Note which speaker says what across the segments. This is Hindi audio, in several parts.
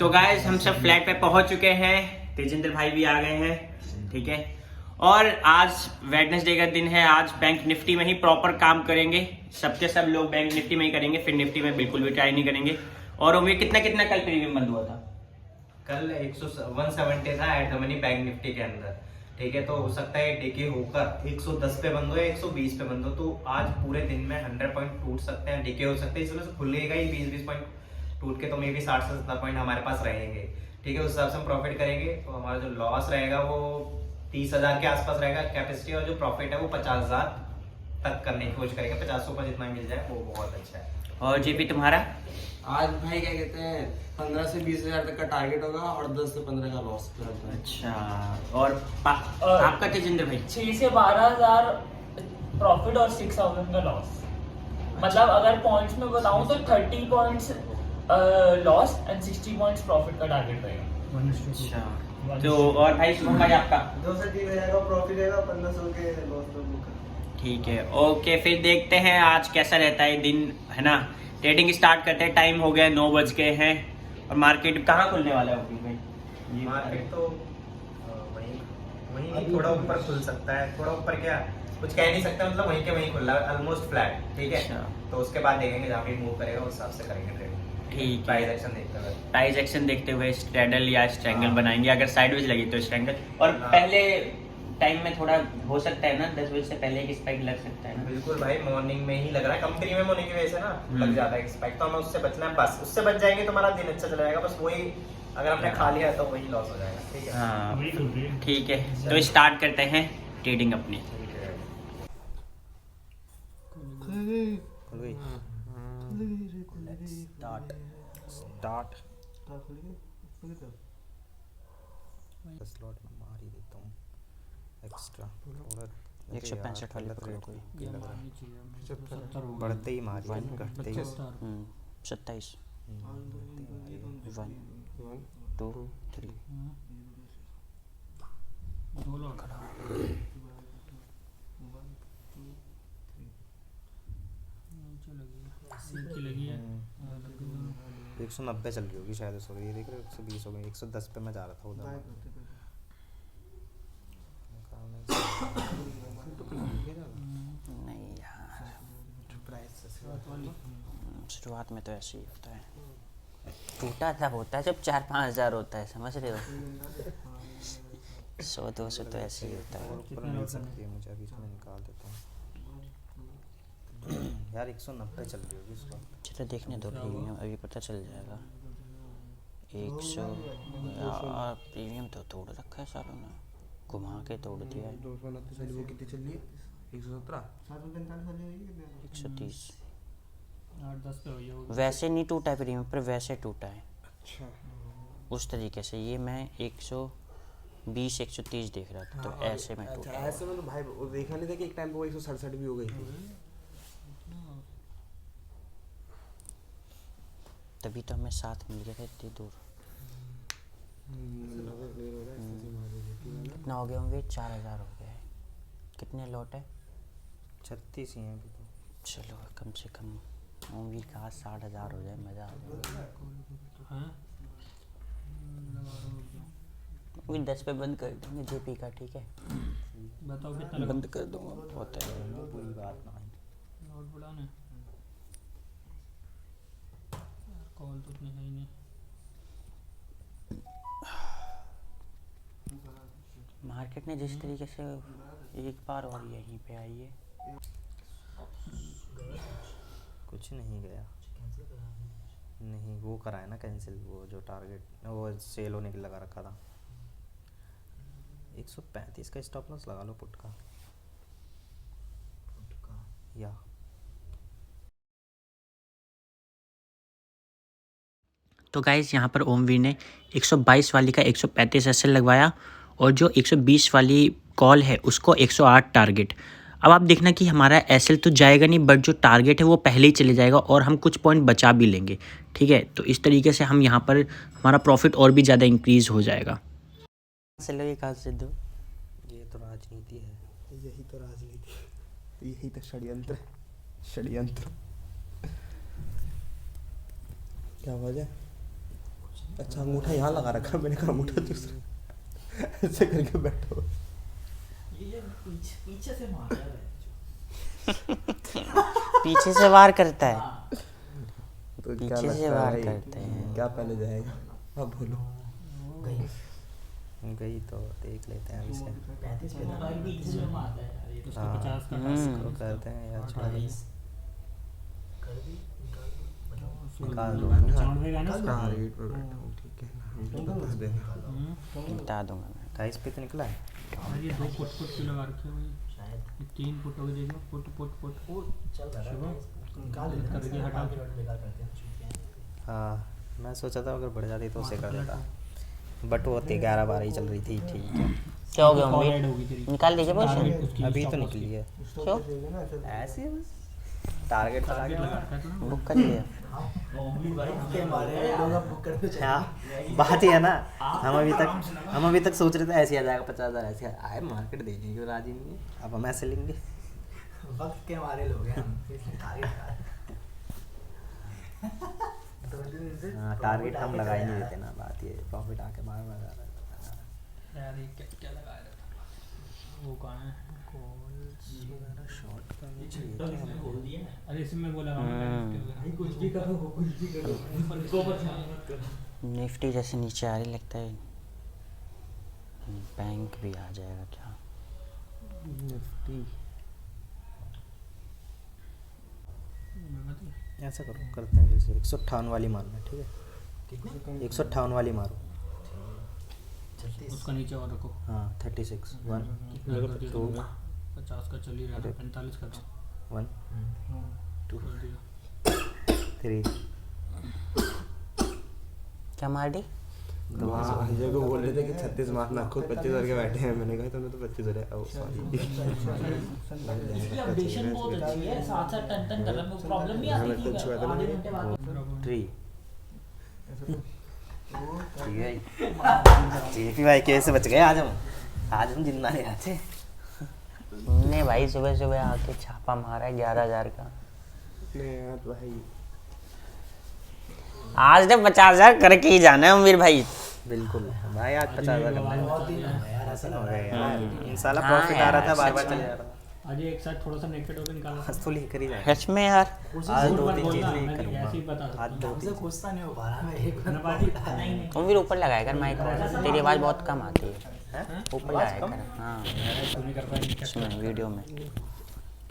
Speaker 1: तो गाइस हम सब फ्लैट पे पहुंच चुके हैं। तेजिंदर भाई भी आ गए हैं, ठीक है। और आज वेडनेसडे का दिन है। आज बैंक निफ्टी में ही प्रॉपर काम करेंगे। सबके सब लोग बैंक निफ्टी में ही करेंगे, फिर निफ्टी में बिल्कुल भी ट्राई नहीं करेंगे। और उम्मीद कितना कितना कल प्रीमियम बंद हुआ था?
Speaker 2: कल 170 था at the money bank Nifty के अंदर। ठीक है, तो हो सकता है डीके होकर 110 पे बंद हो या 120 पे बंद हो, तो आज पूरे दिन में 100 पॉइंट टूट सकते हैं, डीके हो सकते हैं। इसमें से खुलेगा ही 20-20 पॉइंट टूट के, तो मे भी 60 से 70 पॉइंट हमारे पास रहेंगे। ठीक है, उस हिसाब से हम प्रॉफिट करेंगे। तो हमारा जो लॉस रहेगा वो 30,000 के आसपास रहेगा कैपेसिटी, और जो प्रॉफिट है वो 50,000 तक करने की कोशिश करेंगे। 50 ऊपर जितना मिल जाए वो बहुत अच्छा है।
Speaker 1: और जीपी तुम्हारा?
Speaker 3: आज भाई क्या कहते हैं 15 से 20 हजार तक का टारगेट होगा और 10 से 15 का लॉस।
Speaker 1: अच्छा। और आपका तेजिंदर भाई?
Speaker 4: 6 से 12,000 प्रॉफिट और 6,000 का लॉस। मतलब अगर पॉइंट्स में बताऊं तो 30 points loss and 60 points profit का टारगेट रहेगा।
Speaker 1: अच्छा। तो और भाई शुभम भाई आपका?
Speaker 3: 2 से 3 हजार का प्रॉफिट रहेगा, 1500 के लॉस।
Speaker 1: ठीक है, ओके। फिर देखते हैं आज कैसा रहता है दिन, है ना। ट्रेडिंग स्टार्ट करते हैं। टाइम हो गया 9 बज गए हैं। और मार्केट कहाँ खुलने वाला है वकील भाई?
Speaker 2: मार्केट तो वहीं वहीं थोड़ा ऊपर खुल सकता है। थोड़ा ऊपर क्या, कुछ कह नहीं सकते, मतलब वहीं के वहीं खुल रहा है, ऑलमोस्ट फ्लैट। ठीक है,
Speaker 1: अच्छा।
Speaker 2: तो उसके बाद देखेंगे जहाँ पे मूव करेगा उस हिसाब से करेंगे ट्रेडिंग।
Speaker 1: ठीक है।
Speaker 2: प्राइस एक्शन देखते हुए
Speaker 1: प्राइस एक्शन देखते हुए स्ट्रेडल या स्ट्रैंगल
Speaker 2: हाँ।
Speaker 1: बनाएंगे। अगर साइडवेज लगी तो स्ट्रैंगल। और
Speaker 2: हाँ।
Speaker 1: पहले टाइम में थोड़ा हो सकता है ना, 10 बजे से पहले एक स्पाइक लग सकता है ना।
Speaker 2: बिल्कुल भाई, मॉर्निंग में ही लग रहा है, कम प्रीमियम होने की वजह से ना
Speaker 1: हम्म।
Speaker 2: लग जाता है स्पाइक, तो हमें उससे बचना है। बस उससे बच जाएंगे तो हमारा दिन अच्छा चला जाएगा। बस वही, अगर हमने खा लिया तो वही लॉस हो जाएगा। ठीक है।
Speaker 1: हाँ ठीक है, तो स्टार्ट करते हैं ट्रेडिंग अपनी।
Speaker 2: स्टार्ट स्लॉट में मार ही देता हूँ एक्स्ट्रा थोड़ा।
Speaker 1: 165 वाली पकड़ो कोई।
Speaker 2: बढ़ते ही मारी, घटते ही
Speaker 1: 27। 1 2 3।
Speaker 4: लगी है।
Speaker 2: 190 चल रही होगी शायद। सॉरी, ये देख रहे हो 120 हो गई। 110 पे मैं जा रहा था उधर।
Speaker 1: नहीं यार, शुरुआत में तो ऐसे ही होता है। टूटा था होता है जब 4-5 हज़ार होता है, समझ रहे हो। 100-200 तो ऐसे ही होता है।
Speaker 2: ऊपर मिल सकती है मुझे, अभी इसमें निकाल देता हूँ यार। 190 चल रही होगी इस वक्त।
Speaker 1: चलो देखने दो प्रीमियम, अभी पता चल जाएगा। 100 यार, प्रीमियम तो तोड़ रखा है सालों ने, घुमा के तोड़ दिया है।
Speaker 3: 229 वाली वो कितनी चल रही है? 117
Speaker 1: 130।
Speaker 4: 8-10 पे हुई होगी।
Speaker 1: वैसे नहीं टूटा है प्रीमियम, पर वैसे टूटा है
Speaker 3: अच्छा।
Speaker 1: उस तरीके से। ये मैं 120 130 देख रहा था, तो ऐसे में टूटा है।
Speaker 3: ऐसे में तो भाई वो देखा नहीं था कि एक टाइम पे वो 167 भी हो गई थी।
Speaker 1: तभी तो हमें साथ मिल गया था इतनी दूर। कितना हो गया होंगे? 4,000 हो गया है। कितने लॉट है?
Speaker 2: 36 ही हैं अभी तो।
Speaker 1: चलो कम से कम होंगी कहा 60,000 हो जाए, मज़ा आ जाएगा। वही 10 पे बंद कर देंगे जेपी का, ठीक है।
Speaker 4: बताओ कितना
Speaker 1: बंद कर दूंगा, बहुत है, कोई बात नहीं।
Speaker 4: नोट बढ़ाने कॉल तो उतनी है ही नहीं।
Speaker 1: मार्केट ने जिस तरीके से एक बार और यहीं पे आई है।
Speaker 2: कुछ नहीं गया, नहीं वो करा है ना कैंसिल, वो जो टारगेट वो सेल होने के लगा रखा था। 135 का स्टॉप लॉस लगा लो पुट का या।
Speaker 1: तो गाइस यहाँ पर ओमवीर ने 122 वाली का 135 एसएल लगवाया, और जो 120 वाली कॉल है उसको 108 टारगेट। अब आप देखना कि हमारा एसएल तो जाएगा नहीं, बट जो टारगेट है वो पहले ही चले जाएगा और हम कुछ पॉइंट बचा भी लेंगे, ठीक है। तो इस तरीके से हम यहाँ पर हमारा प्रॉफिट और भी ज़्यादा इंक्रीज़ हो जाएगा। चलो ये कहाँ से दो,
Speaker 2: ये तो राजनीति है।
Speaker 3: यही तो राजनीति, यही तो षड्यंत्र, षड्यंत्र। क्या आवाज है? अच्छा अंगूठा यहाँ लगा रखा, मैंने कहा अंगूठा दूसरा ऐसे करके बैठो।
Speaker 4: ये पीछे से मार रहा है।
Speaker 1: पीछे से वार करता है।
Speaker 3: तो क्या
Speaker 1: पीछे से
Speaker 3: लगता
Speaker 1: वार
Speaker 3: है
Speaker 1: करते हैं।
Speaker 3: क्या पहले जाएगा? अब बोलो।
Speaker 2: गई तो देख लेते हैं इसे।
Speaker 4: 35 पे तो भाई पीछे से मारता है यार, ये तो
Speaker 2: हाँ,
Speaker 4: 50 का
Speaker 2: इसको करते हैं यार, छोड़ दो। निकाल दो।
Speaker 3: टारगेट पे बैठा हूँ, ठीक है ना, मुझे बता देना।
Speaker 1: बता दूंगा मैं।
Speaker 2: 28 पे तो निकला है।
Speaker 5: ये 2 फुट की लगा रखे हो, ये 3 फुट हो गए, देखो फुट
Speaker 4: चल रहा है निकाल
Speaker 5: करके हटा के
Speaker 4: बेकार करते हैं।
Speaker 2: हाँ, मैं सोचा था अगर बढ़ जाती तो उसे कर देता, बट वो 11-12 ही चल रही थी। ठीक है,
Speaker 1: क्या हो गया
Speaker 5: कॉल
Speaker 1: उम्मीद?
Speaker 5: ऐड होगी तेरी।
Speaker 1: निकाल दीजिए पोजीशन।
Speaker 2: अभी तो निकली है।
Speaker 1: क्यों?
Speaker 2: ऐसे ही बस टारगेट लगा के लगा।
Speaker 1: बुक कर लिया।
Speaker 2: हाँ, बात ही है ना, हम अभी तक सोच रहे थे ऐसे आ जाएगा 50,000, ऐसे आए, मार्केट देने को राजी नहीं है। अब हम ऐसे लेंगे।
Speaker 4: वक्त के हमारे लोग हैं हम, इसलिए
Speaker 2: टारगेट हम लगा ही नहीं देते ना, बात ये प्रॉफिट आके बार बार आ रहा है।
Speaker 5: यार ये क्या लगाया था, वो कहाँ है कॉल्स वगैरह शॉर्ट का
Speaker 4: इसमें खोल दिए ना।
Speaker 5: अरे इसमें वो लगा
Speaker 4: भाई कुछ भी करो, कुछ भी करो, इसको परेशान मत करो।
Speaker 1: निफ्टी जैसे नीचे आ रही लगता है। बैंक भी आ जाएगा क्या?
Speaker 3: निफ्टी
Speaker 2: ऐसा करो, करते हैं फिर से 158 वाली मारना, ठीक है? 158 वाली मारो।
Speaker 5: उसका नीचे और रखो।
Speaker 2: हाँ, 36 1 2
Speaker 5: 50 का चल ही रहा है, 45 का था।
Speaker 2: 1 2
Speaker 5: कर दिया।
Speaker 2: 3
Speaker 1: क्या मार दी?
Speaker 3: अजय को बोल रहे थे कि 36 मारना, खुद 25 करके बैठे हैं। मैंने कहा तुमने तो 25 है। ओ सॉरी।
Speaker 4: इसकी अपडेशन बहुत अच्छी है, साथ साथ टन कर रहा है, प्रॉब्लम नहीं आती थी आधे घंटे बाद।
Speaker 2: 3 ठीक है। जेपी भाई कैसे बच गए आज हम जिंदा नहीं आते।
Speaker 1: हमने भाई सुबह सुबह आके छापा मारा है 11,000 का।
Speaker 3: नहीं यार भाई,
Speaker 1: आज ने 50,000 करके ही जाना है अमीर भाई।
Speaker 2: बिल्कुल भाई, आज 50,000 करना है।
Speaker 4: बहुत दिन हो गए यार, ऐसा लग रहा है।
Speaker 2: यार इंशाल्लाह
Speaker 1: हाँ
Speaker 2: प्रॉफिट आ
Speaker 1: यार,
Speaker 2: रहा था, बार-बार
Speaker 1: सच
Speaker 2: चले
Speaker 1: में।
Speaker 2: जा रहा था।
Speaker 5: आज एक साथ थोड़ा सा नेकेड होकर निकाला।
Speaker 2: आज तो लेकर ही जाएंगे।
Speaker 1: सच में यार।
Speaker 2: आज
Speaker 5: झूठ
Speaker 2: 2-3
Speaker 5: मत बोलना,
Speaker 2: चीजें
Speaker 5: मैं
Speaker 2: करूंगा।
Speaker 5: ऐसे ही बता सकता
Speaker 2: आज
Speaker 5: हूँ।
Speaker 2: 2-3
Speaker 4: हमसे गुस्सा नहीं हो पा रहा, मैं एक
Speaker 5: है ना बाजी?
Speaker 4: नहीं
Speaker 1: अमीर ऊपर लगाया कर माइक को, तेरी आवाज़ बहुत कम आती है। ऊपर लगाया कर। हाँ,
Speaker 5: तू नहीं कर पाएगी।
Speaker 1: इसमें वीडियो में।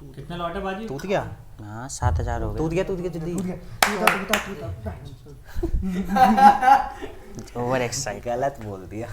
Speaker 5: कितने लौटे बाजी?
Speaker 2: तूत गया,
Speaker 1: हाँ 7,000 हो
Speaker 2: तूत
Speaker 1: गए।
Speaker 2: गया जल्दी।
Speaker 1: Over excite.
Speaker 2: गलत बोल दिया।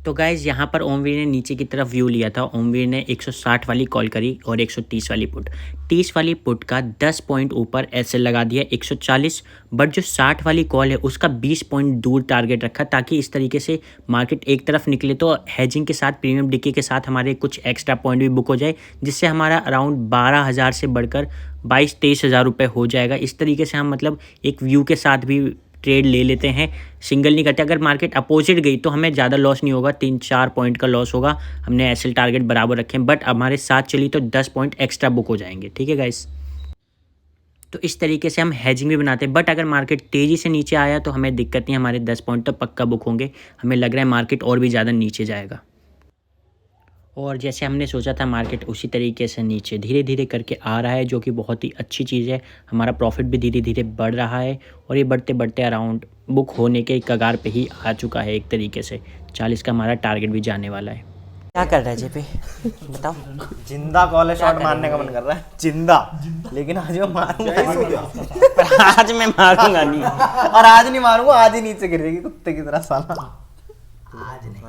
Speaker 1: तो गाइज़ यहाँ पर ओमवीर ने नीचे की तरफ व्यू लिया था। ओमवीर ने 160 वाली कॉल करी और 130 वाली पुट। 30 वाली पुट का 10 पॉइंट ऊपर एसएल लगा दिया 140, बट जो 60 वाली कॉल है उसका 20 पॉइंट दूर टारगेट रखा, ताकि इस तरीके से मार्केट एक तरफ निकले तो हेजिंग के साथ, प्रीमियम डिके के साथ हमारे कुछ एक्स्ट्रा पॉइंट भी बुक हो जाए, जिससे हमारा अराउंड 12,000 से बढ़कर 22-23 हज़ार रुपये हो जाएगा। इस तरीके से हम मतलब एक व्यू के साथ भी ट्रेड ले लेते हैं, सिंगल नहीं करते। अगर मार्केट अपोजिट गई तो हमें ज़्यादा लॉस नहीं होगा, 3-4 पॉइंट का लॉस होगा। हमने एसएल टारगेट बराबर रखे हैं, बट हमारे साथ चली तो 10 पॉइंट एक्स्ट्रा बुक हो जाएंगे। ठीक है गाइस, तो इस तरीके से हम हेजिंग भी बनाते हैं। बट अगर मार्केट तेज़ी से नीचे आया तो हमें दिक्कत नहीं, हमारे 10 पॉइंट तो पक्का बुक होंगे। हमें लग रहा है मार्केट और भी ज़्यादा नीचे जाएगा, और जैसे हमने सोचा था मार्केट उसी तरीके से नीचे धीरे धीरे करके आ रहा है, जो कि बहुत ही अच्छी चीज़ है। हमारा प्रॉफिट भी धीरे धीरे बढ़ रहा है, और ये बढ़ते बढ़ते अराउंड बुक होने के कगार पे ही आ चुका है। एक तरीके से 40 का हमारा टारगेट भी जाने वाला है। क्या कर रहा है जेपी, बताओ।
Speaker 2: जिंदा कॉल है, शॉट मारने का मन कर रहा है जिंदा, लेकिन आज मैं मारूंगा।
Speaker 1: पर आज मैं मारूंगा नहीं,
Speaker 2: और आज नहीं मारूंगा, आज ही नीचे गिर जाएगी कुत्ते की तरह साला।
Speaker 4: आज नहीं।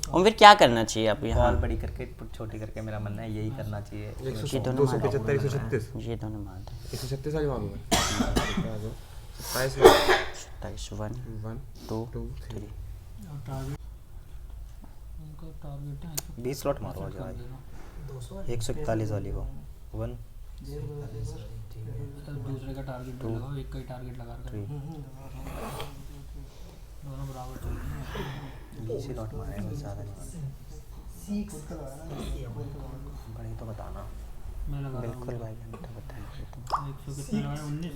Speaker 1: और फिर क्या करना चाहिए आप यहाँ?
Speaker 2: कॉल बड़ी करके छोटी करके, मेरा मानना है यही करना चाहिए।
Speaker 1: ये दोनों
Speaker 3: 275 136
Speaker 1: ये दोनों मार दो।
Speaker 3: 136 वाली मारूंगा। 27
Speaker 1: 27 1
Speaker 3: 1
Speaker 1: 2
Speaker 3: 2
Speaker 1: 3।
Speaker 5: टारगेट उनका टारगेट है
Speaker 2: 20 स्लॉट मारो आज 141 वाली को 1
Speaker 5: दूसरे का टारगेट लगाओ, एक का ही टारगेट लगा कर
Speaker 2: 3
Speaker 5: दोनों बराबर चल रहे हैं।
Speaker 2: 20 लॉट मारे, ज़्यादा नहीं मारे। बड़ी तो बताना।
Speaker 5: मैं लगा रहा हूँ।
Speaker 1: बिल्कुल भाई, हम तो बताएंगे तुम्हें।
Speaker 5: तो कितना लगाया 19।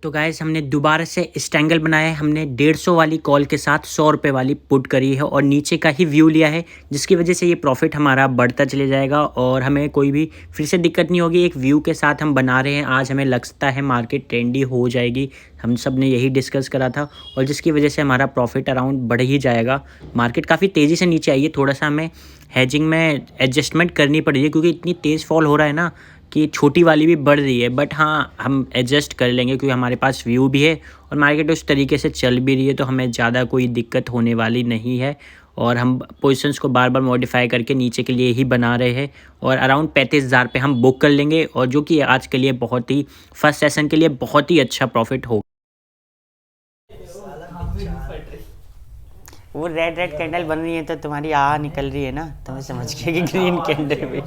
Speaker 1: तो गाइस हमने दोबारा से स्ट्रैंगल बनाया है। हमने 150 वाली कॉल के साथ 100 रुपये वाली पुट करी है और नीचे का ही व्यू लिया है, जिसकी वजह से ये प्रॉफिट हमारा बढ़ता चले जाएगा और हमें कोई भी फिर से दिक्कत नहीं होगी। एक व्यू के साथ हम बना रहे हैं। आज हमें लगता है मार्केट ट्रेंडी हो जाएगी, हम सब ने यही डिस्कस करा था और जिसकी वजह से हमारा प्रॉफिट अराउंड बढ़ ही जाएगा। मार्केट काफ़ी तेज़ी से नीचे आई है, थोड़ा सा हमें हेजिंग में एडजस्टमेंट करनी पड़ रही है क्योंकि इतनी तेज़ फॉल हो रहा है ना कि छोटी वाली भी बढ़ रही है। बट हाँ, हम एडजस्ट कर लेंगे क्योंकि हमारे पास व्यू भी है और मार्केट उस तरीके से चल भी रही है, तो हमें ज़्यादा कोई दिक्कत होने वाली नहीं है। और हम पोजीशंस को बार बार मॉडिफाई करके नीचे के लिए ही बना रहे हैं और अराउंड 35,000 पे हम बुक कर लेंगे और जो कि आज के लिए बहुत ही फर्स्ट सेशन के लिए बहुत ही अच्छा प्रॉफिट होगा। वो रेड रेड कैंडल बन रही है तो तुम्हारी आ निकल रही है ना, तो मैं समझ गया कि ग्रीन कैंडल भी।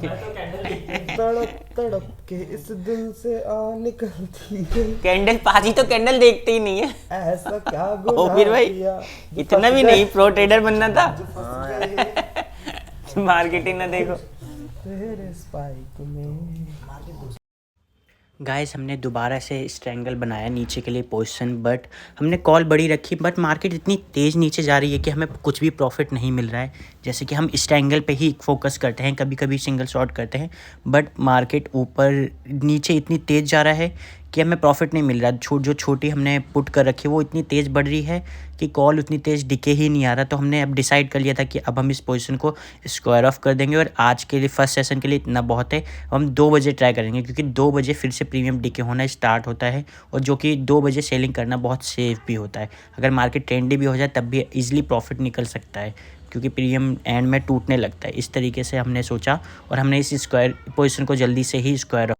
Speaker 3: तड़प तड़प के इस दिल से आ निकलती है
Speaker 1: कैंडल पाजी तो कैंडल देखते ही नहीं है।
Speaker 3: ऐसा क्या
Speaker 1: ओ फिर भाई इतना भी नहीं प्रो ट्रेडर बनना था। मार्केटिंग ना देखो
Speaker 3: तेरे स्पाइक में।
Speaker 1: गाइस हमने दोबारा से स्ट्रैंगल बनाया नीचे के लिए पोजीशन, बट हमने कॉल बड़ी रखी, बट मार्केट इतनी तेज़ नीचे जा रही है कि हमें कुछ भी प्रॉफिट नहीं मिल रहा है। जैसे कि हम स्ट्रैंगल पे ही फोकस करते हैं, कभी कभी सिंगल शॉट करते हैं, बट मार्केट ऊपर नीचे इतनी तेज़ जा रहा है कि हमें प्रॉफिट नहीं मिल रहा। जो छोटी हमने पुट कर रखी है वो इतनी तेज़ बढ़ रही है कि कॉल उतनी तेज़ डिके ही नहीं आ रहा। तो हमने अब डिसाइड कर लिया था कि अब हम इस पोजीशन को स्क्वायर ऑफ कर देंगे और आज के लिए फर्स्ट सेशन के लिए इतना बहुत है। हम 2 बजे ट्राई करेंगे क्योंकि 2 बजे फिर से प्रीमियम डिके होना स्टार्ट होता है और जो कि 2 बजे सेलिंग करना बहुत सेफ भी होता है। अगर मार्केट ट्रेंडी भी हो जाए तब भी ईजिली प्रॉफिट निकल सकता है क्योंकि प्रीमियम एंड में टूटने लगता है। इस तरीके से हमने सोचा और हमने इस स्क्वायर पोजीशन को जल्दी से ही स्क्वायर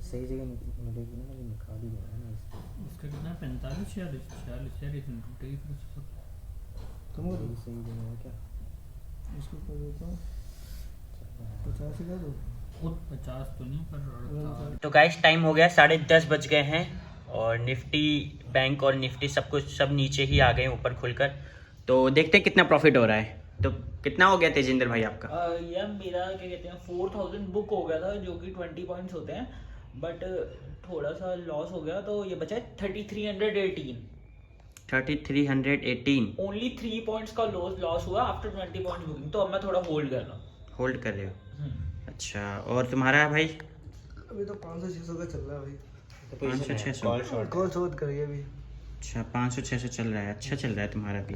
Speaker 3: सही जगह मिलेगी ना, मुझे निकाल ही देना ना
Speaker 5: इसका कितना 45 46 में टूटेगी फिर से।
Speaker 3: तुम सही जगह है क्या?
Speaker 5: इसको कर देता हूँ 50 का दो और 50 तो नहीं पर।
Speaker 1: तो गाइस टाइम हो गया 10:30 बज गए हैं और निफ्टी बैंक और निफ्टी सब कुछ सब नीचे ही आ गए ऊपर खुलकर। तो देखते हैं कितना प्रॉफिट हो रहा है। तो कितना हो गया तेजिंदर भाई आपका?
Speaker 4: यार मेरा क्या कहते हैं 4,000 बुक हो गया था जो कि 20 पॉइंट्स होते हैं, बट थोड़ा सा लॉस हो गया तो ये बचा है 3318।
Speaker 1: 3318
Speaker 4: ओनली 3 पॉइंट्स का लॉस हुआ आफ्टर 20 पॉइंट बुकिंग, तो अब मैं थोड़ा होल्ड कर रहा हूँ।
Speaker 1: होल्ड कर रहे हो? अच्छा, और तुम्हारा भाई?
Speaker 3: अभी तो 500-600 का चल रहा है भाई।
Speaker 1: 500-600
Speaker 3: कॉल शोध करिए अभी।
Speaker 1: अच्छा 500-600 चल रहा है, अच्छा चल रहा है तुम्हारा भी।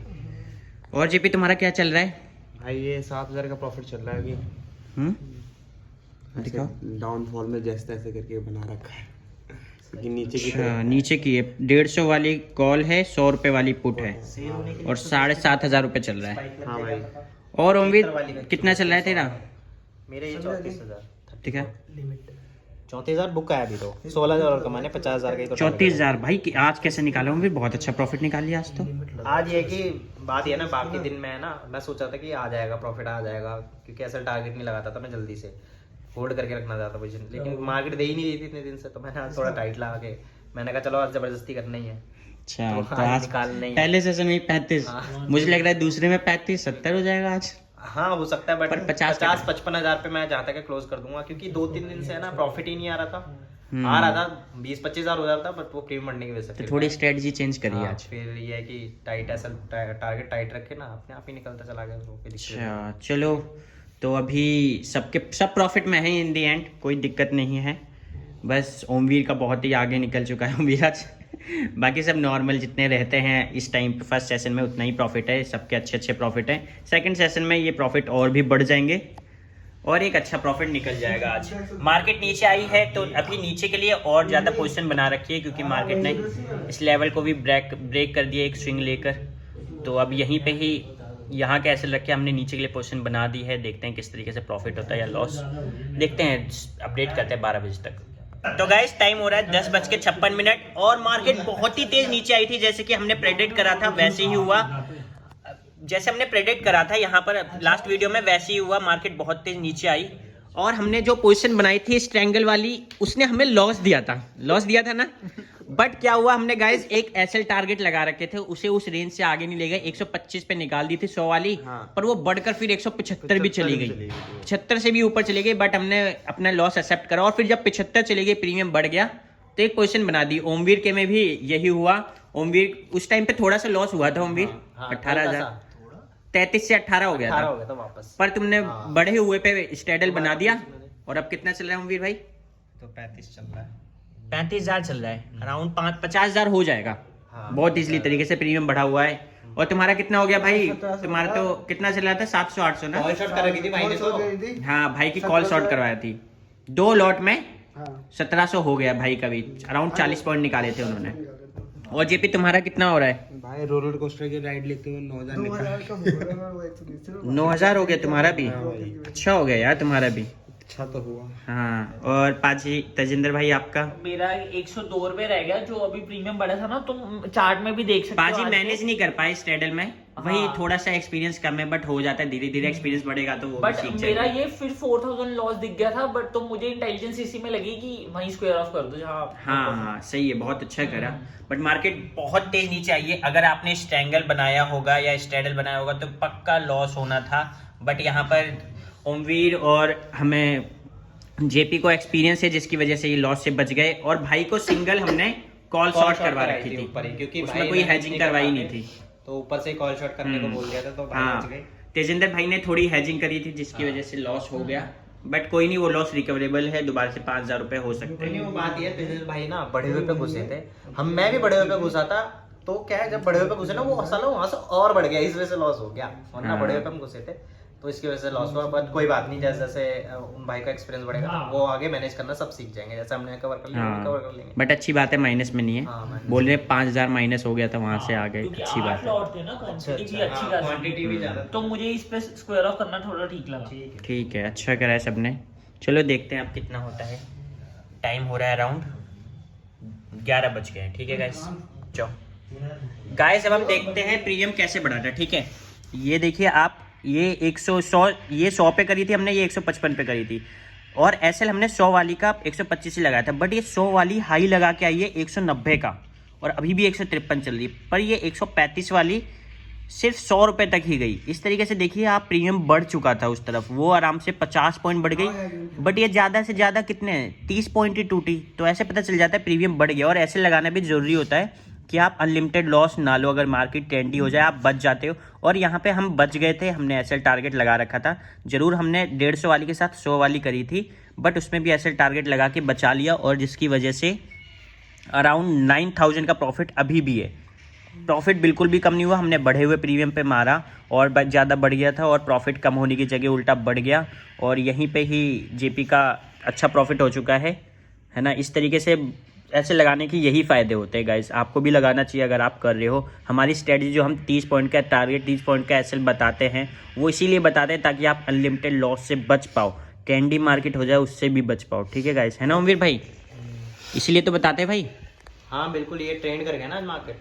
Speaker 1: और जेपी तुम्हारा क्या चल रहा है?
Speaker 3: भाई ये 7,000 का प्रॉफिट चल रहा है अभी।
Speaker 1: दिखाओ।
Speaker 3: डाउनफॉल में जैसे तैसे करके बना रखा है क्योंकि नीचे की
Speaker 1: अच्छा नीचे की है 150 वाली कॉल है, 100 रुपये वाली पुट है और 7,500 रुपये चल रहा है।
Speaker 3: हाँ भाई।
Speaker 1: और उम्मीद कितना चल रहा है तेरा?
Speaker 2: मेरे ये 34,000
Speaker 1: ठीक है
Speaker 2: 34,000 बुक का है अभी तो। 16,000 कमाने 50,000 का ही तो
Speaker 1: 34,000 भाई कि आज कैसे निकाला हूँ? फिर बहुत अच्छा प्रॉफिट निकाल लिया आज तो।
Speaker 2: आज ये कि बात ये ना बाकी दिन में है ना, मैं सोचा था कि आ जाएगा प्रॉफिट आ जाएगा क्योंकि ऐसा टारगेट नहीं लगाता था मैं, जल्दी से होल्ड करके रखना चाहता पोजीशन, लेकिन मार्केट दे ही नहीं रही थी इतने दिन से, तो मैंने आज थोड़ा टाइट लगा के मैंने कहा चलो आज जबरदस्ती करना ही है।
Speaker 1: अच्छा
Speaker 2: तो
Speaker 1: तो
Speaker 2: आज
Speaker 1: आज
Speaker 2: निकालना ही है।
Speaker 1: पहले सेशन में 35, मुझे लग रहा है दूसरे में 35-70 हो जाएगा आज।
Speaker 2: हाँ हो सकता है, बट
Speaker 1: पर
Speaker 2: 50-55 पे मैं जहाँ तक क्लोज कर दूंगा क्योंकि 2-3 दिन से है ना प्रॉफिट ही नहीं आ रहा था। आ रहा था 20-25 हज़ार हो जाता, बट वो प्रीमियम बढ़ने की वजह से
Speaker 1: तो
Speaker 2: फिर
Speaker 1: थोड़ी
Speaker 2: मैं-
Speaker 1: स्ट्रेटजी चेंज करिए
Speaker 2: हाँ,
Speaker 1: आज।
Speaker 2: फिर ये है कि टाइट ऐसा टारगेट टाइट रखे ना, अपने आप ही निकलता चला गया, तो कोई दिक्कत नहीं।
Speaker 1: अच्छा चलो, तो अभी सब प्रॉफिट में है इन दी एंड, कोई दिक्कत नहीं है। बस ओमवीर का बहुत ही आगे निकल चुका है ओमवीर आज। बाकी सब नॉर्मल जितने रहते हैं इस टाइम पे फर्स्ट सेशन में उतना ही प्रॉफिट है, सबके अच्छे प्रॉफिट हैं। सेकंड सेशन में ये प्रॉफिट और भी बढ़ जाएंगे और एक अच्छा प्रॉफिट निकल जाएगा आज। मार्केट नीचे आई है तो अभी नीचे के लिए और ज़्यादा पोजीशन बना रखी है क्योंकि मार्केट ने इस लेवल को भी ब्रेक कर दिया एक स्विंग लेकर। तो अब यहीं पे ही यहाँ के ऐसे रख के हमने नीचे के लिए पोजीशन बना दी है। देखते हैं किस तरीके से प्रॉफिट होता है या लॉस, देखते हैं, अपडेट करते हैं 12 बजे तक। तो गाइस टाइम हो रहा है 10:56 और मार्केट बहुत ही तेज नीचे आई थी, जैसे कि हमने प्रेडिक्ट करा था वैसे ही हुआ। जैसे हमने प्रेडिक्ट करा था यहाँ पर लास्ट वीडियो में वैसे ही हुआ, मार्केट बहुत तेज नीचे आई और हमने जो पोजीशन बनाई थी स्ट्रैंगल वाली उसने हमें लॉस दिया था ना। बट क्या हुआ, हमने गाइस एक एसएल टारगेट लगा रखे थे, उसे उस रेंज से आगे नहीं ले गए। 125 पे निकाल दी थी 100 वाली, पर वो बढ़कर फिर 175 भी चली गई, 75 से भी ऊपर चली गई। बट हमने अपना लॉस एक्सेप्ट करा और फिर जब 75 चली गई, प्रीमियम बढ़ गया तो एक पोजीशन बना दी। ओमवीर के में भी यही हुआ। ओमवीर उस टाइम पे थोड़ा सा लॉस हुआ था, ओमवीर 18,000 33 से 18 हो गया था
Speaker 2: वापस।
Speaker 1: पर तुमने बढ़े हुए पे स्टेडल बना दिया। और अब कितना चल रहा है ओमवीर भाई?
Speaker 2: तो 35 चल रहा है,
Speaker 1: 35,000 चल रहा है, अराउंड 50,000 हो जाएगा बहुत इजली तरीके से। प्रीमियम बढ़ा हुआ है। और तुम्हारा कितना हो गया भाई? तुम्हारा तो कितना चल रहा था? 700-800 ना?
Speaker 2: कॉल शॉट कर रखी थी भाई ने तो।
Speaker 1: हाँ, भाई की कॉल शॉट करवाया थी 2 लॉट में। 1700 हो गया भाई का भी, अराउंड 40 पॉइंट निकाले थे उन्होंने। और जेपी तुम्हारा कितना हो रहा है?
Speaker 3: भाई रोलर कोस्टर की राइड लेते हुए
Speaker 1: 9,000 हो गया तुम्हारा भी। अच्छा हो गया यार तुम्हारा भी।
Speaker 3: अच्छा तो हुआ।
Speaker 1: हाँ, और पाजी तजिंदर भाई आपका?
Speaker 4: मेरा 102 रुपए रह गया, जो अभी प्रीमियम बढ़ा था ना, तुम चार्ट में भी देख सकते हो।
Speaker 1: पाजी
Speaker 4: आज
Speaker 1: मैनेज
Speaker 4: के।
Speaker 1: नहीं कर पाए स्टेडल में, वही
Speaker 4: हाँ।
Speaker 1: थोड़ा सा एक्सपीरियंस कम है, बट हो जाता है धीरे धीरे। एक्सपीरियंस बढ़ेगा तो वो भी
Speaker 4: बट
Speaker 1: सीख
Speaker 4: मेरा
Speaker 1: जाएगा।
Speaker 4: ये फिर 4000 लॉस दिख गया था, बट तो मुझे इंटेलिजेंस इसी में लगी कि वहीं स्क्वायर ऑफ कर दो जहाँ।
Speaker 1: हाँ, सही है, बहुत अच्छा करा। बट मार्केट बहुत तेज नीचे आई है। अगर आपने स्ट्रैंगल बनाया होगा या स्टेडल बनाया होगा तो पक्का लॉस होना था। बट यहाँ पर ओमवीर और हमें जेपी को एक्सपीरियंस है, जिसकी वजह से ये लॉस से बच गए। और भाई को सिंगल हमने कॉल शॉट करवा रखी थी
Speaker 2: ऊपर ही, क्योंकि
Speaker 1: उसमें
Speaker 2: भाई
Speaker 1: कोई
Speaker 2: मैनेज
Speaker 1: हैजिंग करवाई
Speaker 2: करवाते,
Speaker 1: नहीं थी।
Speaker 2: तो ऊपर से कॉल शॉट करने को बोल दिया था तो भाई बच गए।
Speaker 1: हाँ, तेजिंदर भाई ने थोड़ी हैजिंग करी थी जिसकी वजह से लॉस हो गया। बट कोई नहीं, वो लॉस रिकवरेबल है, दोबारा से 5,000 रुपए हो सकते
Speaker 2: नहीं,
Speaker 1: हैं।
Speaker 2: वो बात ये तेजल भाई ना बढ़े हुए पे घुसे थे। मैं भी बढ़े हुए पे घुसा था, तो क्या है, जब बढ़े हुए पे घुसे ना वो साला वहां से और बढ़ गया, इस वजह से लॉस हो गया। वरना
Speaker 1: हाँ।
Speaker 2: बढ़े हुए पे हम घुसे थे तो इसकी वजह से लॉस हुआ। बट कोई बात नहीं, जैसे जैसे उन भाई का एक्सपीरियंस बढ़ेगा
Speaker 4: हाँ।
Speaker 2: वो आगे मैनेज करना सब सीख जाएंगे। जैसे हमने कवर कर लिया कवर कर लेंगे।
Speaker 1: बट अच्छी बात है, माइनस में नहीं है।
Speaker 2: हाँ, minus
Speaker 1: बोल रहे 5,000 माइनस हो गया था, वहां से आ गए,
Speaker 4: क्योंकि
Speaker 1: अच्छी
Speaker 4: 8
Speaker 1: बात है।
Speaker 4: लॉट थे ना, क्वांटिटी भी अच्छी खासी।
Speaker 2: क्वांटिटी भी ज्यादा
Speaker 4: तो मुझे इस पे स्क्वायर ऑफ करना थोड़ा ठीक लगा।
Speaker 1: ठीक है, अच्छा करा है सबने। चलो देखते हैं अब कितना होता है। टाइम हो रहा है अराउंड 11 बज गए। ठीक है गाइस, चलो गाइस अब हम देखते हैं प्रीमियम कैसे बढ़ा था। ठीक है, ये देखिए आप, ये 100 पे करी थी हमने, ये 155 पे करी थी। और एसएल हमने 100 वाली का 125 ही लगाया था। बट ये 100 वाली हाई लगा के आई है 190 का, और अभी भी 153 चल रही है। पर ये 135 वाली सिर्फ 100 रुपए तक ही गई। इस तरीके से देखिए आप, प्रीमियम बढ़ चुका था उस तरफ, वो आराम से 50 पॉइंट बढ़ गई। बट ये ज़्यादा से ज़्यादा कितने 30 पॉइंट ही टूटी। तो ऐसे पता चल जाता है प्रीमियम बढ़ गया। और ऐसे लगाना भी ज़रूरी होता है कि आप अनलिमिटेड लॉस ना लो। अगर मार्केट ट्रेंडी हो जाए आप बच जाते हो। और यहाँ पे हम बच गए थे, हमने एसएल टारगेट लगा रखा था। जरूर हमने 150 वाली के साथ 100 वाली करी थी, बट उसमें भी एसएल टारगेट लगा के बचा लिया। और जिसकी वजह से अराउंड 9,000 का प्रॉफिट अभी भी है। प्रॉफिट बिल्कुल भी कम नहीं हुआ, हमने बढ़े हुए प्रीमियम पे मारा और ज़्यादा बढ़ गया था, और प्रॉफिट कम होने की जगह उल्टा बढ़ गया। और यहीं पे ही जेपी का अच्छा प्रॉफिट हो चुका है ना। इस तरीके से ऐसे लगाने के यही फ़ायदे होते हैं गाइस। आपको भी लगाना चाहिए अगर आप कर रहे हो। हमारी स्ट्रेटजी जो हम 30 पॉइंट का टारगेट, 30 पॉइंट का एसएल बताते हैं, वो इसीलिए बताते हैं ताकि आप अनलिमिटेड लॉस से बच पाओ, कैंडी मार्केट हो जाए उससे भी बच पाओ। ठीक है गाइस, है ना ओमवीर भाई? इसीलिए तो बताते हैं भाई।
Speaker 2: हाँ बिल्कुल, ये ट्रेंड कर गया ना मार्केट।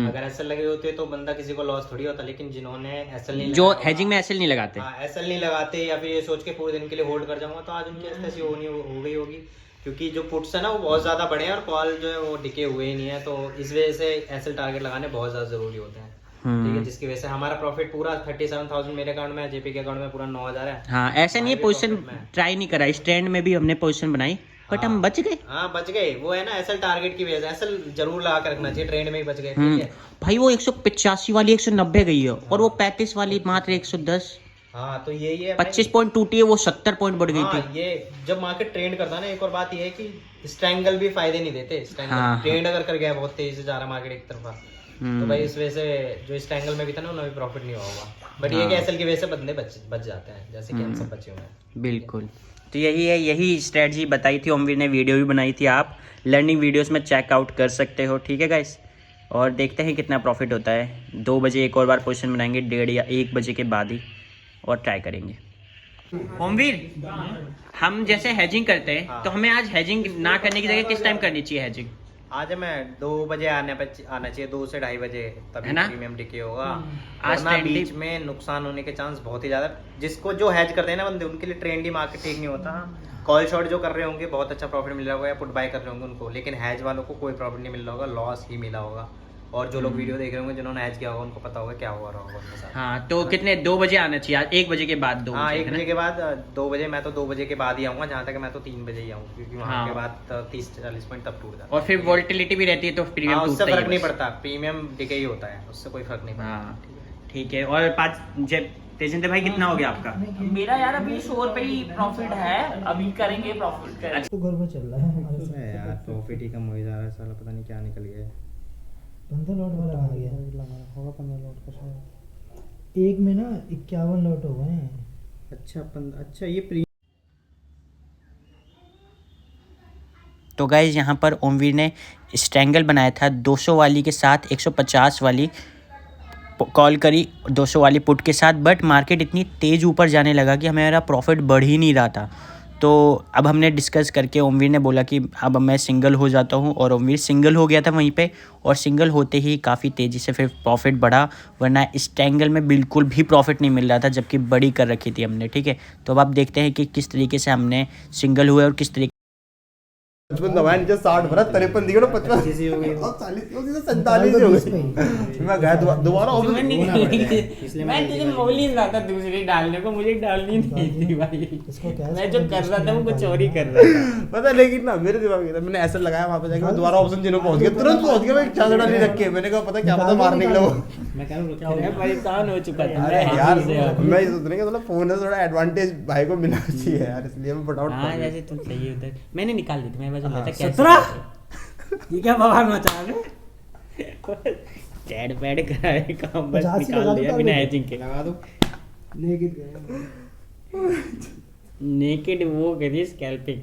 Speaker 2: अगर एसएल लगे होते तो बंदा किसी को लॉस थोड़ी होता। लेकिन जिन्होंने एसएल नहीं
Speaker 1: जो
Speaker 2: लगाया,
Speaker 1: हेजिंग में एसएल नहीं लगाते,
Speaker 2: हाँ एसएल नहीं लगाते या फिर ये सोच के पूरे दिन के लिए होल्ड कर जाऊंगा, तो आज उनकी ऐसी हो गई होगी। क्योंकि जो पुट्स है ना वो बहुत ज्यादा बड़े हैं और कॉल जो है वो टिके हुए ही नहीं है। तो इस वजह से एसएल टारगेट लगाने बहुत ज्यादा जरूरी होते हैं। ठीक है, जिसकी वजह से हमारा प्रॉफिट पूरा 37,000 मेरे अकाउंट में है, जेपी के अकाउंट में पूरा 9,000 है।
Speaker 1: हाँ ऐसा नहीं है, पोजीशन ट्राई नहीं करा। इस ट्रेंड में भी हमने पोजीशन बनाई, बट हम बच गए।
Speaker 2: हाँ बच गए, वो है ना एसएल टारगेट की वजह से। एसएल जरूर लगा के रखना चाहिए, ट्रेंड में ही बच गए। ठीक है
Speaker 1: भाई वो 185 वाली 190 गई है, और वो 35 वाली मात्र 110।
Speaker 2: हाँ, तो यही है भाई।
Speaker 1: 25 पॉइंट टूटी है, वो 70 पॉइंट बढ़ गई थी।
Speaker 2: हाँ, ये जब मार्केट ट्रेंड करता है ना, एक और बात ये है कि स्ट्रैंगल भी फायदे नहीं देते। स्ट्रैंगल
Speaker 1: हाँ,
Speaker 2: ट्रेंड अगर कर गया बहुत तेजी से जा रहा मार्केट एक तरफा, तो भाई इस वजह से जो स्ट्रैंगल में भी था ना उन्हें भी प्रॉफिट नहीं होगा। बट ये कि एसएल की वजह से बंदे बच जाते हैं, जैसे कि हम सब बचे हुए हैं।
Speaker 1: बिल्कुल, तो यही है, यही स्ट्रेटजी बताई थी ओमवीर ने, वीडियो भी बनाई थी। आप लर्निंग वीडियोस में चेकआउट कर सकते हो। ठीक है गाइस, और देखते हैं कितना प्रॉफिट होता है। 2 बजे एक और बार पोजीशन बनाएंगे, 1:30 या 1 बजे के बाद ही, और ट्राई करेंगे। ओमवीर, हम जैसे हैजिंग करते हैं तो हमें आज हैजिंग ना करने की जगह किस टाइम करनी चाहिए हैजिंग?
Speaker 2: आज मैं 2 बजे आना चाहिए, 2 से 2:30 बजे, तभी
Speaker 1: है ना?
Speaker 2: प्रीमियम डिके होगा।
Speaker 1: आज
Speaker 2: वरना
Speaker 1: trendy-
Speaker 2: बीच में नुकसान होने के चांस बहुत ही ज्यादा, जिसको जो हैज करते हैं ना बंदे, उनके लिए ट्रेंडी मार्केट ठीक नहीं होता। कॉल शॉट जो कर रहे होंगे बहुत अच्छा प्रॉफिट मिल रहा होगा, या पुट बाय कर रहे होंगे उनको, लेकिन हैज वालों को कोई प्रॉफिट नहीं मिल रहा होगा, लॉस ही मिला होगा। और जो लोग वीडियो देख रहे होंगे जिन्होंने हैज किया होगा, उनको पता होगा क्या हुआ रहा होगा उनके साथ।
Speaker 1: हाँ, तो कितने 2 बजे आना चाहिए आज, 1 बजे के बाद 2
Speaker 2: हाँ,
Speaker 1: बजे,
Speaker 2: 1
Speaker 1: है ना?
Speaker 2: बजे के बाद 2 बजे, मैं तो 2 बजे के बाद ही आऊँगा, जहाँ तक मैं तो 3 बजे ही आऊँ, क्योंकि वहाँ
Speaker 1: हाँ।
Speaker 2: के बाद 30-40 मिनट तब टूट जाता है।
Speaker 1: और फिर वोल्टिलिटी भी रहती है तो प्रीमियम
Speaker 2: हाँ, उससे
Speaker 1: टूटता ही
Speaker 2: फर्क
Speaker 1: है
Speaker 2: नहीं
Speaker 1: बस।
Speaker 2: पड़ता, प्रीमियम डिके ही होता है, उससे कोई फर्क नहीं पड़ता।
Speaker 1: हाँ ठीक है। और तेजिंद्र भाई कितना हो गया आपका?
Speaker 4: मेरा यार अभी 100 रुपए ही प्रॉफिट है, अभी करेंगे प्रॉफिट करेंगे।
Speaker 5: तो घर में चल रहा है हमारे साथ।
Speaker 2: यार प्रॉफिट ही कम हो जा रहा है साला, पता नहीं क्या निकल गया है।
Speaker 5: 15 लॉट वाला आ गया होगा, 15 लॉट का शायद। एक में ना 51 लॉट हो गए हैं।
Speaker 2: अच्छा ये प्री
Speaker 1: तो गाइज यहाँ पर ओमवीर ने स्ट्रैंगल बनाया था 200 वाली के साथ 150 वाली कॉल करी, 200 वाली पुट के साथ, बट मार्केट इतनी तेज़ ऊपर जाने लगा कि हमारा प्रॉफिट बढ़ ही नहीं रहा था। तो अब हमने डिस्कस करके ओमवीर ने बोला कि अब मैं सिंगल हो जाता हूँ, और ओमवीर सिंगल हो गया था वहीं पे, और सिंगल होते ही काफ़ी तेज़ी से फिर प्रॉफिट बढ़ा, वरना स्ट्रैंगल में बिल्कुल भी प्रॉफिट नहीं मिल रहा था, जबकि बड़ी कर रखी थी हमने। ठीक है, तो अब आप देखते हैं कि किस तरीके से हमने सिंगल हुए और किस तरीके
Speaker 6: 55 दबाया नीचे 60 भरा 53 दिया ना 55
Speaker 2: चीज़ हो गई।
Speaker 6: और 40 सीधे 47 हो गई। मैं गया दोबारा ऑफिस
Speaker 4: मैं तुझे बोली रहा था दूसरी डालने को, मुझे डालनी नहीं थी भाई।
Speaker 5: इसको क्या
Speaker 4: मैं जो कर रहा था वो कुछ और ही कर रहा था।
Speaker 6: पता है, लेकिन ना मेरे दिमाग में था, मैंने ऐसा लगाया वहां पे जाके, मैं दोबारा ऑप्शन जिन्हों पहुंच गया, तुरंत पहुंच गया, मैं एक चादर डाली रख के, मैंने कहा पता क्या पता मार निकला वो।
Speaker 4: मैं परेशान हो चुका था।
Speaker 6: अरे यार मैं ये सोच रहा कि मतलब फोन से थोड़ा एडवांटेज भाई को मिलना चाहिए यार, इसलिए मैं फटाफट
Speaker 1: हाँ जैसे तुम सही उधर मैंने निकाल दी थी, मैं बस बोला था कैसे
Speaker 5: 17 ये क्या बवाल मचा रहे?
Speaker 1: चैट पैड कराए काम बस
Speaker 5: 85
Speaker 1: निकाल
Speaker 5: लगा
Speaker 1: दिया
Speaker 5: दो
Speaker 1: बिना
Speaker 5: target।
Speaker 1: एजिंग के।
Speaker 6: लगा दो।
Speaker 5: नेकेड गया।
Speaker 1: नेकेड वो करी स्कैल्पिंग।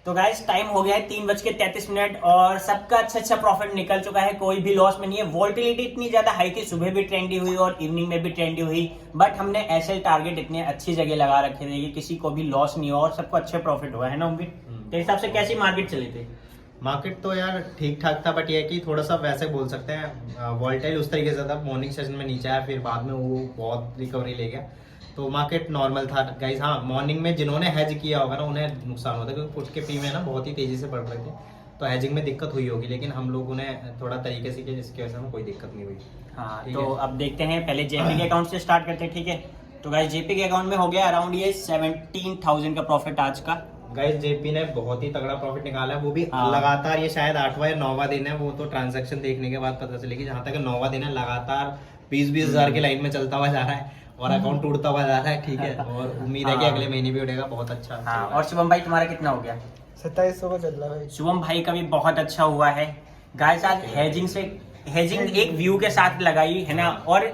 Speaker 1: तो गाइस टाइम हो गया है 3:33 और सबका अच्छा प्रॉफिट निकल चुका है, कोई भी लॉस में नहीं है। वोल्टिलिटी इतनी ज्यादा हाई थी, सुबह भी ट्रेंडी हुई और इवनिंग में भी ट्रेंडी हुई, बट हमने ऐसे टारगेट इतने अच्छी जगह लगा रखे थे कि किसी को भी लॉस नहीं हुआ और सबको अच्छे प्रॉफिट हुआ है ना उम्मीद। तेरे हिसाब से कैसी मार्केट चली थी?
Speaker 2: मार्केट तो यार ठीक ठाक था, बट ये है कि थोड़ा सा वैसे बोल सकते हैं वॉल्टाइल उस तरीके से था, मॉर्निंग सेशन में नीचे आया, फिर बाद में वो बहुत रिकवरी ले गया, तो मार्केट नॉर्मल था गाइस। हाँ, मॉर्निंग में जिन्होंने हैज किया होगा ना उन्हें नुकसान होता है, क्योंकि पुट के प्रीमियम ना बहुत ही तेजी से बढ़ रहे थे, तो हैजिंग में दिक्कत हुई होगी, लेकिन हम लोगों ने थोड़ा तरीके से किया जिसकी वजह से हमें कोई दिक्कत नहीं हुई।
Speaker 1: हाँ
Speaker 2: ठीक
Speaker 1: तो
Speaker 2: है।
Speaker 1: अब देखते हैं, पहले जेपी के अकाउंट से स्टार्ट करते हैं। ठीक है, तो गाइस जेपी के अकाउंट में हो गया अराउंड ये 17,000 का प्रॉफिट आज का।
Speaker 2: गाइस जेपी ने बहुत ही तगड़ा प्रॉफिट निकाला है, वो भी
Speaker 1: हाँ।
Speaker 2: लगातार, ये शायद 8वां या 9वां दिन है, वो तो ट्रांजैक्शन देखने के बाद पता चलेगी, जहाँ तक 9वां दिन है, लगातार 20-20 हजार की लाइन में चलता हुआ जा रहा है और अकाउंट टूटता हुआ जा रहा है। ठीक है, और उम्मीद है कि
Speaker 1: हाँ।
Speaker 2: अगले महीने भी उठेगा, बहुत अच्छा।
Speaker 1: हाँ, और शुभम भाई तुम्हारा कितना हो गया?
Speaker 5: 2700 का चल रहा है भाई।
Speaker 1: शुभम भाई का भी बहुत अच्छा हुआ है गाइस। आज हेजिंग एक व्यू के साथ लगाई है ना, और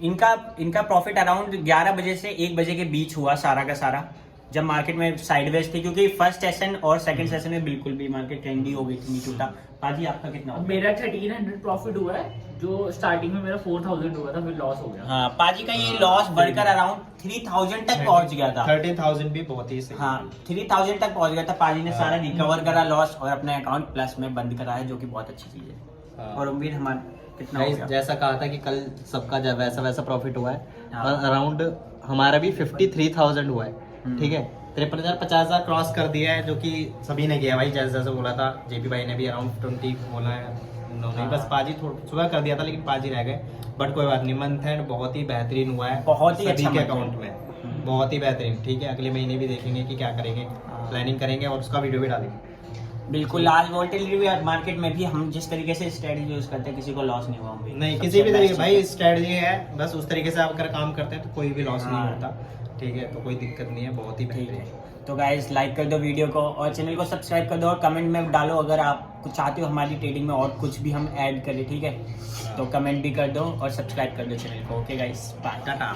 Speaker 1: इनका प्रॉफिट अराउंड 11 बजे से 1 बजे के बीच हुआ सारा का सारा, जब मार्केट में साइडवेज थी, क्योंकि फर्स्ट सेशन और सेकंड सेशन में बिल्कुल भी मार्केट ट्रेंडी हो गई थी, नहीं टूटा। पाजी आपका कितना हो गया?
Speaker 4: मेरा 1300 प्रॉफिट हुआ है, जो स्टार्टिंग में मेरा 4000 हुआ था, फिर लॉस हो गया।
Speaker 1: हाँ, पाजी का ये लॉस बढ़कर अराउंड 3000 तक पहुंच गया था।
Speaker 2: 13,000 भी बहुत ही सही।
Speaker 1: हाँ, 3000 तक पहुंच गया था। पाजी ने सारा रिकवर करा लॉस और अपना अकाउंट प्लस में बंद करा है, जो कि बहुत अच्छी चीज है।
Speaker 2: हाँ।
Speaker 1: और उम्मीद हमारा कितना हो
Speaker 2: Guys,
Speaker 1: गया?
Speaker 2: जैसा कहा था कि कल सबका जब वैसा प्रॉफिट हुआ है,
Speaker 1: हाँ।
Speaker 2: और अराउंड हमारा भी 53,000 हुआ है। ठीक है, 53,000 50,000 क्रॉस कर दिया है, जो कि सभी ने किया भाई, जैसे जैसे बोला था। जेपी भाई ने भी अराउंड 20 बोला है, उन्होंने बस पाजी सुबह कर दिया था, लेकिन पाजी रह गए, बट कोई बात नहीं। मंथ एंड बहुत ही बेहतरीन हुआ है,
Speaker 1: बहुत ही
Speaker 2: सभी
Speaker 1: अच्छा
Speaker 2: के
Speaker 1: month है।
Speaker 2: अकाउंट में, बहुत ही बेहतरीन। ठीक है, अगले महीने भी देखेंगे कि क्या करेंगे, प्लानिंग करेंगे और उसका वीडियो भी डालेंगे।
Speaker 1: बिल्कुल, आज वोल्टिलिटी मार्केट में भी हम जिस तरीके से स्ट्रेटजी यूज करते हैं, किसी को लॉस नहीं हुआ उम्मीद।
Speaker 2: नहीं,
Speaker 1: सबसे
Speaker 2: किसी भी तरीके
Speaker 1: best
Speaker 2: भाई
Speaker 1: चीज़
Speaker 2: स्ट्रेटजी है, बस उस तरीके से आप अगर काम करते हैं तो कोई भी लॉस नहीं
Speaker 1: हाँ।
Speaker 2: होता। ठीक है, तो कोई दिक्कत नहीं है, बहुत ही
Speaker 1: है। ठीक
Speaker 2: बेहतरीन।
Speaker 1: है, तो गाइस लाइक कर दो वीडियो को और चैनल को सब्सक्राइब कर दो और कमेंट में डालो अगर आप कुछ चाहते हो हमारी ट्रेडिंग में और कुछ भी हम ऐड करें। ठीक है, तो कमेंट भी कर दो और सब्सक्राइब कर दो चैनल को। Okay guys, bye, Tata.